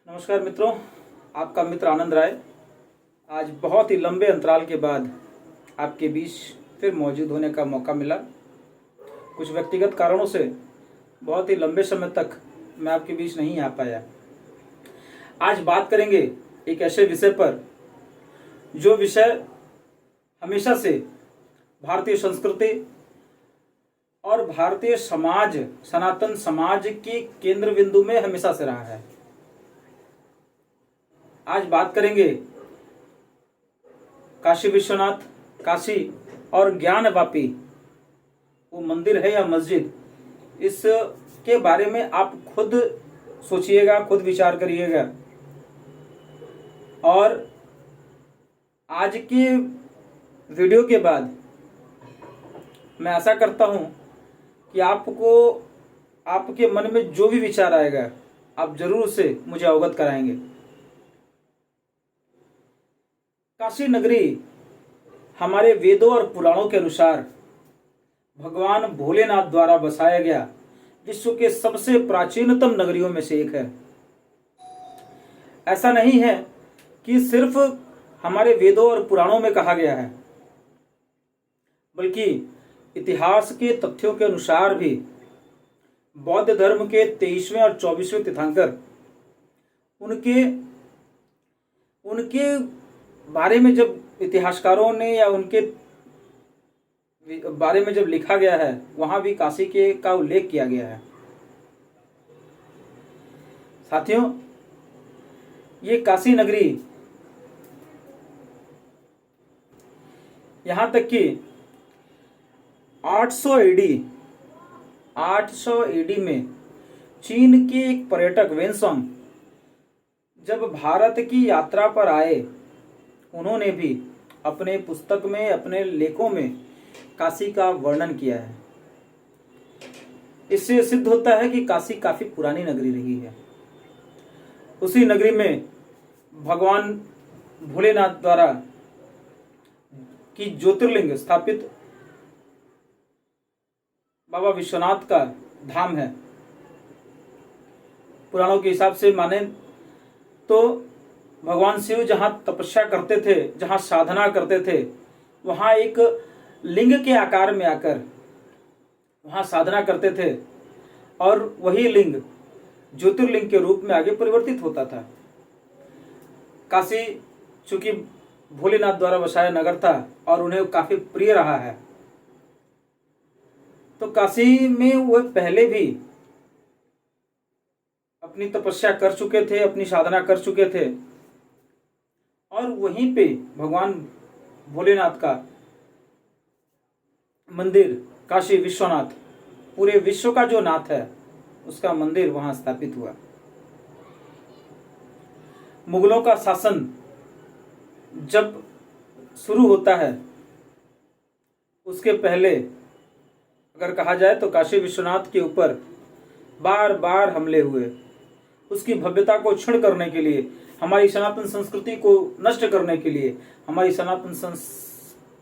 नमस्कार मित्रों, आपका मित्र आनंद राय आज बहुत ही लंबे अंतराल के बाद आपके बीच फिर मौजूद होने का मौका मिला। कुछ व्यक्तिगत कारणों से बहुत ही लंबे समय तक मैं आपके बीच नहीं आ पाया। आज बात करेंगे एक ऐसे विषय पर जो विषय हमेशा से भारतीय संस्कृति और भारतीय समाज, सनातन समाज के केंद्र बिंदु में हमेशा से रहा है। आज बात करेंगे काशी विश्वनाथ, काशी और ज्ञान वापी वो मंदिर है या मस्जिद, इसके बारे में आप खुद सोचिएगा, खुद विचार करिएगा। और आज के वीडियो के बाद मैं आशा करता हूं कि आपको आपके मन में जो भी विचार आएगा आप जरूर उसे मुझे अवगत कराएंगे। काशी नगरी हमारे वेदों और पुराणों के अनुसार भगवान भोलेनाथ द्वारा बसाया गया विश्व के सबसे प्राचीनतम नगरियों में से एक है। ऐसा नहीं है कि सिर्फ हमारे वेदों और पुराणों में कहा गया है, बल्कि इतिहास के तथ्यों के अनुसार भी बौद्ध धर्म के 23वें और 24वें तीर्थंकर उनके बारे में जब इतिहासकारों ने या उनके बारे में जब लिखा गया है, वहां भी काशी के का उल्लेख किया गया है। साथियों, ये काशी नगरी यहां तक कि 800 एडी में चीन के एक पर्यटक वेनसोंग जब भारत की यात्रा पर आए, उन्होंने भी अपने पुस्तक में, अपने लेखों में काशी का वर्णन किया है। इससे सिद्ध होता है कि काशी काफी पुरानी नगरी रही है। उसी नगरी में भगवान भोलेनाथ द्वारा की ज्योतिर्लिंग स्थापित बाबा विश्वनाथ का धाम है। पुराणों के हिसाब से माने तो भगवान शिव जहां तपस्या करते थे, जहां साधना करते थे, वहां एक लिंग के आकार में आकर वहां साधना करते थे और वही लिंग ज्योतिर्लिंग के रूप में आगे परिवर्तित होता था। काशी चूंकि भोलेनाथ द्वारा बसाया नगर था और उन्हें काफी प्रिय रहा है, तो काशी में वह पहले भी अपनी तपस्या कर चुके थे, अपनी साधना कर चुके थे और वहीं पे भगवान भोलेनाथ का मंदिर काशी विश्वनाथ, पूरे विश्व का जो नाथ है, उसका मंदिर वहां स्थापित हुआ। मुगलों का शासन जब शुरू होता है, उसके पहले अगर कहा जाए तो काशी विश्वनाथ के ऊपर बार बार हमले हुए। उसकी भव्यता को क्षीण करने के लिए, हमारी सनातन संस्कृति को नष्ट करने के लिए, हमारी सनातन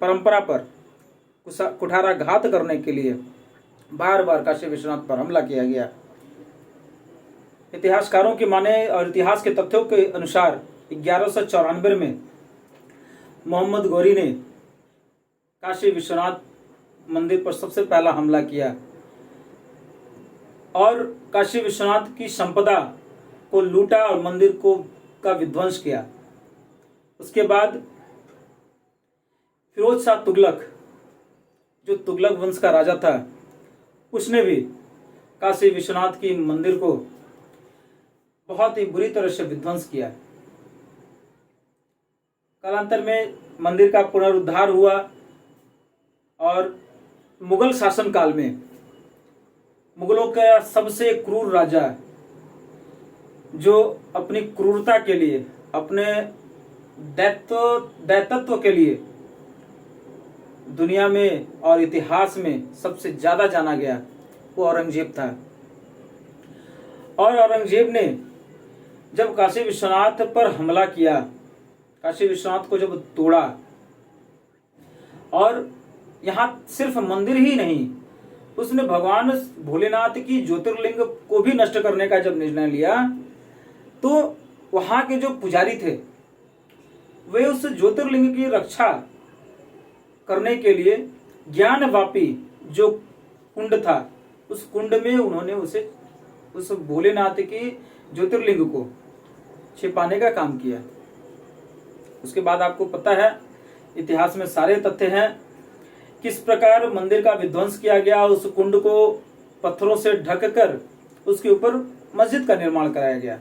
परंपरा पर कुठाराघात करने के लिए बार बार काशी विश्वनाथ पर हमला किया गया। इतिहासकारों की माने और इतिहास के तथ्यों के अनुसार 1194 में मोहम्मद गौरी ने काशी विश्वनाथ मंदिर पर सबसे पहला हमला किया और काशी विश्वनाथ की संपदा को लूटा और मंदिर का विध्वंस किया। उसके बाद फिरोज शाह तुगलक, जो तुगलक वंश का राजा था, उसने भी काशी विश्वनाथ की मंदिर को बहुत ही बुरी तरह से विध्वंस किया। कालांतर में मंदिर का पुनरुद्धार हुआ और मुगल शासन काल में मुगलों का सबसे क्रूर राजा, जो अपनी क्रूरता के लिए, अपने दैतत्व के लिए दुनिया में और इतिहास में सबसे ज्यादा जाना गया, वो औरंगजेब था। और औरंगजेब ने जब काशी विश्वनाथ पर हमला किया, काशी विश्वनाथ को जब तोड़ा और यहां सिर्फ मंदिर ही नहीं, उसने भगवान भोलेनाथ की ज्योतिर्लिंग को भी नष्ट करने का जब निर्णय लिया, तो वहाँ के जो पुजारी थे वे उस ज्योतिर्लिंग की रक्षा करने के लिए ज्ञानवापी जो कुंड था उस कुंड में उन्होंने उस भोलेनाथ की ज्योतिर्लिंग को छिपाने का काम किया। उसके बाद आपको पता है, इतिहास में सारे तथ्य हैं, किस प्रकार मंदिर का विध्वंस किया गया, उस कुंड को पत्थरों से ढककर उसके ऊपर मस्जिद का निर्माण कराया गया।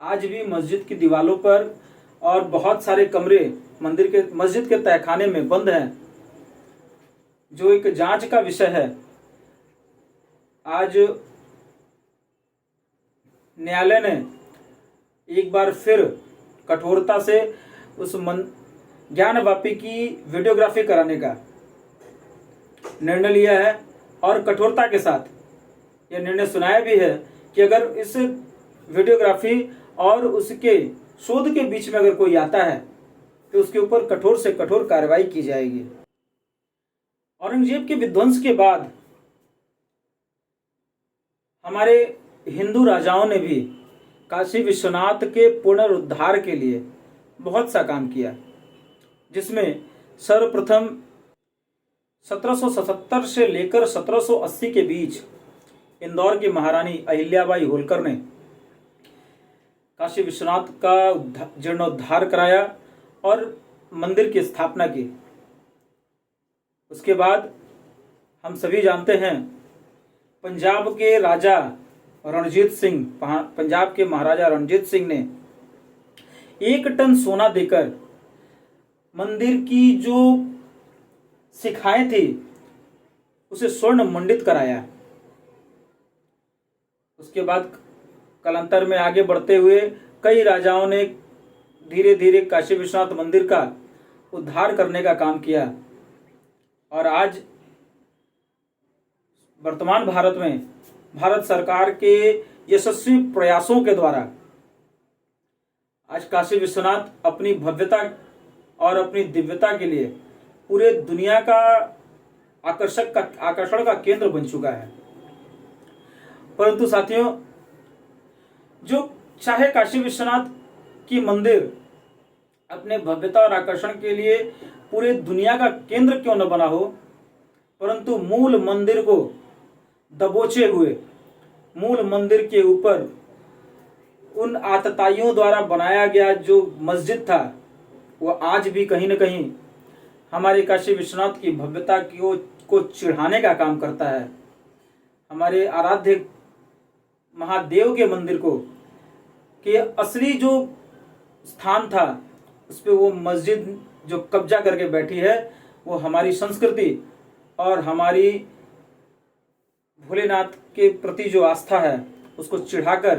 आज भी मस्जिद की दीवारों पर और बहुत सारे कमरे मस्जिद के तहखाने में बंद हैं, जो एक जांच का विषय है। आज न्यायालय ने एक बार फिर कठोरता से उस ज्ञानवापी की वीडियोग्राफी कराने का निर्णय लिया है और कठोरता के साथ यह निर्णय सुनाया भी है कि अगर इस वीडियोग्राफी और उसके शोध के बीच में अगर कोई आता है तो उसके ऊपर कठोर से कठोर कार्रवाई की जाएगी। औरंगजेब के विध्वंस के बाद हमारे हिंदू राजाओं ने भी काशी विश्वनाथ के पुनरुद्धार के लिए बहुत सा काम किया, जिसमें सर्वप्रथम 1777 से लेकर 1780 के बीच इंदौर की महारानी अहिल्याबाई होलकर ने काशी विश्वनाथ का जीर्णोद्धार कराया और मंदिर की स्थापना की। उसके बाद हम सभी जानते हैं, पंजाब के राजा रणजीत सिंह, पंजाब के महाराजा रणजीत सिंह ने 1 टन सोना देकर मंदिर की जो शिखाएं थी उसे स्वर्ण मंडित कराया। उसके बाद कालांतर में आगे बढ़ते हुए कई राजाओं ने धीरे धीरे काशी विश्वनाथ मंदिर का उद्धार करने का काम किया और आज वर्तमान भारत में भारत सरकार के यशस्वी प्रयासों के द्वारा आज काशी विश्वनाथ अपनी भव्यता और अपनी दिव्यता के लिए पूरे दुनिया का आकर्षण का केंद्र बन चुका है। परंतु साथियों, जो चाहे काशी विश्वनाथ की मंदिर अपने भव्यता और आकर्षण के लिए पूरे दुनिया का केंद्र क्यों न बना हो, परंतु मूल मंदिर को दबोचे हुए मूल मंदिर के ऊपर उन आतताइयों द्वारा बनाया गया जो मस्जिद था, वो आज भी कहीं न कहीं हमारे काशी विश्वनाथ की भव्यता को चिढ़ाने का काम करता है। हमारे आराध्य महादेव के मंदिर को कि असली जो स्थान था उस पर वो मस्जिद जो कब्जा करके बैठी है, वो हमारी संस्कृति और हमारी भोलेनाथ के प्रति जो आस्था है उसको चिढ़ाकर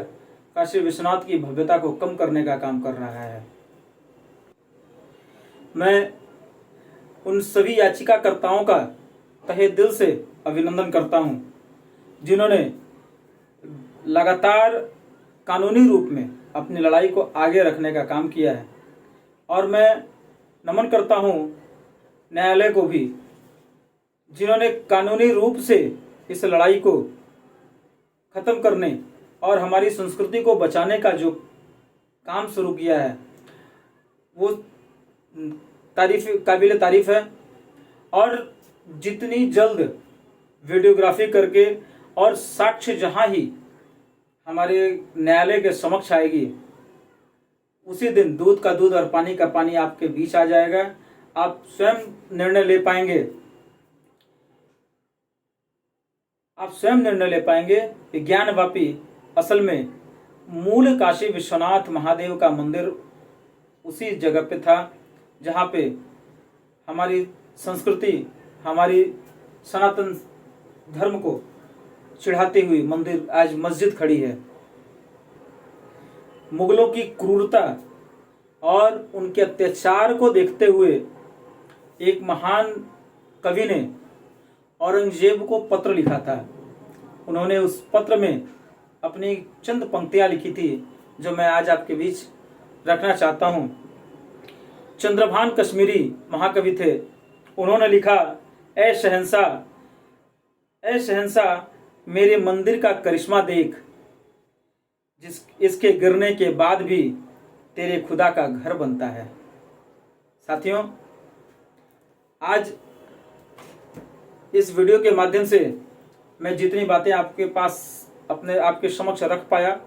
काशी विश्वनाथ की भव्यता को कम करने का काम कर रहा है। मैं उन सभी याचिकाकर्ताओं का तहे दिल से अभिनंदन करता हूं, जिन्होंने लगातार कानूनी रूप में अपनी लड़ाई को आगे रखने का काम किया है। और मैं नमन करता हूं न्यायालय को भी, जिन्होंने कानूनी रूप से इस लड़ाई को खत्म करने और हमारी संस्कृति को बचाने का जो काम शुरू किया है वो काबिल तारीफ है। और जितनी जल्द वीडियोग्राफी करके और साक्ष्य जहां ही हमारे न्यायालय के समक्ष आएगी, उसी दिन दूध का दूध और पानी का पानी आपके बीच आ जाएगा। आप स्वयं निर्णय ले पाएंगे, कि ज्ञानवापी असल में मूल काशी विश्वनाथ महादेव का मंदिर उसी जगह पे था जहाँ पे हमारी संस्कृति, हमारी सनातन धर्म को चिढ़ाती हुई मंदिर आज मस्जिद खड़ी है। मुगलों की क्रूरता और उनके अत्याचार को देखते हुए एक महान कवि ने औरंगजेब को पत्र लिखा था। उन्होंने उस पत्र में अपनी चंद पंक्तियां लिखी थी जो मैं आज आपके बीच रखना चाहता हूं। चंद्रभान कश्मीरी महाकवि थे। उन्होंने लिखा, ऐ शहंशाह मेरे मंदिर का करिश्मा देख, इसके गिरने के बाद भी तेरे खुदा का घर बनता है। साथियों, आज इस वीडियो के माध्यम से मैं जितनी बातें आपके पास आपके समक्ष रख पाया,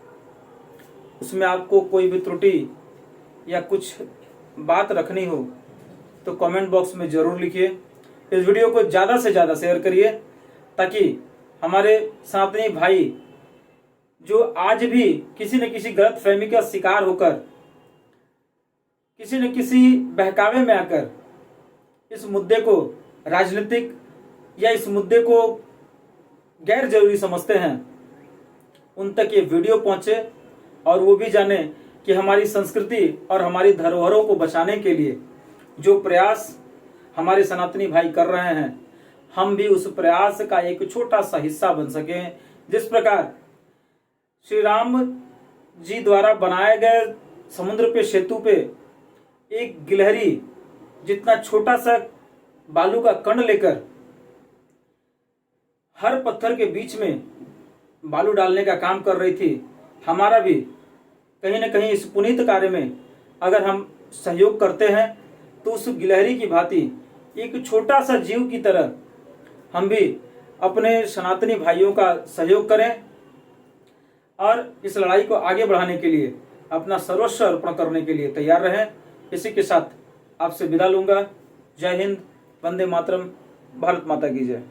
उसमें आपको कोई भी त्रुटि या कुछ बात रखनी हो तो कमेंट बॉक्स में ज़रूर लिखिए। इस वीडियो को ज़्यादा से ज़्यादा शेयर करिए ताकि हमारे सनातनी भाई जो आज भी किसी न किसी गलत फहमी का शिकार होकर, किसी न किसी बहकावे में आकर इस मुद्दे को राजनीतिक या इस मुद्दे को गैर जरूरी समझते हैं, उन तक ये वीडियो पहुंचे और वो भी जाने कि हमारी संस्कृति और हमारी धरोहरों को बचाने के लिए जो प्रयास हमारे सनातनी भाई कर रहे हैं, हम भी उस प्रयास का एक छोटा सा हिस्सा बन सकें। जिस प्रकार श्री राम जी द्वारा बनाए गए समुद्र पे सेतु पे एक गिलहरी जितना छोटा सा बालू का कण लेकर हर पत्थर के बीच में बालू डालने का काम कर रही थी, हमारा भी कहीं न कहीं इस पुनीत कार्य में अगर हम सहयोग करते हैं तो उस गिलहरी की भांति एक छोटा सा जीव की तरह हम भी अपने सनातनी भाइयों का सहयोग करें और इस लड़ाई को आगे बढ़ाने के लिए अपना सर्वस्व अर्पण करने के लिए तैयार रहें। इसी के साथ आपसे विदा लूंगा। जय हिंद, वंदे मातरम, भारत माता की जय।